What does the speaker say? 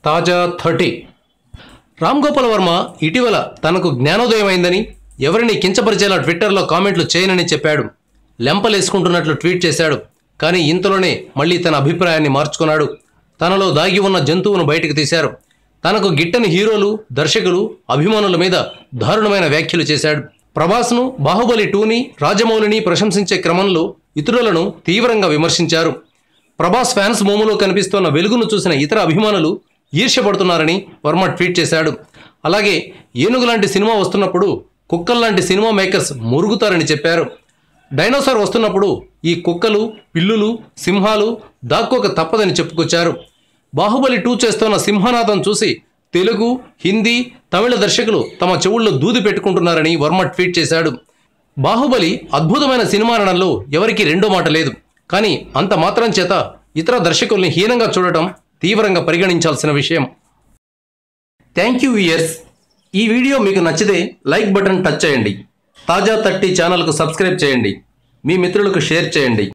తాజా 30 రామ్ గోపాల్ వర్మ ఇటీవల తనకు జ్ఞానోదయమైందని ఎవరిని కించపరిచేలా ట్విట్టర్లో కామెంట్లు చేయనని చెప్పాడు. లెంపలేసుకుంటున్నట్లు ట్వీట్ చేశాడు. కానీ ఇంతలోనే మళ్ళీ తన అభిప్రాయాన్ని మార్చుకున్నాడు. తనలో దాగి ఉన్న జంతువును బయటకు తీశారు. తనకు గిట్టని హీరోలు, దర్శకులు, అభిమానుల మీద దారుణమైన వ్యాఖ్యలు చేశాడు. ప్రభాస్ను, బాహుబలి 2ని, రాజమౌళిని ప్రశంసించే క్రమంలో ఇతరులను తీవ్రంగా విమర్శించారు. ప్రభాస్ ఫ్యాన్స్ మోములో కనిపిస్తున్న వెలుగును చూసిన ఇతర అభిమానులు ఈర్ష్యపడుతున్నారని వర్మ ట్వీట్ చేశాడు. అలాగే ఏనుగులాంటి సినిమా వస్తున్నప్పుడు కుక్కల్లాంటి సినిమా మేకర్స్ మురుగుతారని చెప్పారు. డైనోసార్ వస్తున్నప్పుడు ఈ కుక్కలు, పిల్లులు, సింహాలు దాక్కోక తప్పదని చెప్పుకొచ్చారు. బాహుబలి 2 చేస్తున్న సింహనాదం చూసి తెలుగు, హిందీ, తమిళ దర్శకులు తమ చెవుల్లో దూది పెట్టుకుంటున్నారని వర్మ ట్వీట్ చేశాడు. బాహుబలి అద్భుతమైన సినిమా అనడంలో ఎవరికీ రెండో మాట లేదు. కానీ అంత మాత్రం చేత ఇతర దర్శకుల్ని హీనంగా చూడటం తీవ్రంగా పరిగణించాల్సిన విషయం. Thank you viewers. ఈ వీడియో మీకు నచ్చితే లైక్ బటన్ టచ్ చేయండి. తాజా 30 ఛానల్కు సబ్స్క్రైబ్ చేయండి. మీ మిత్రులకు షేర్ చేయండి.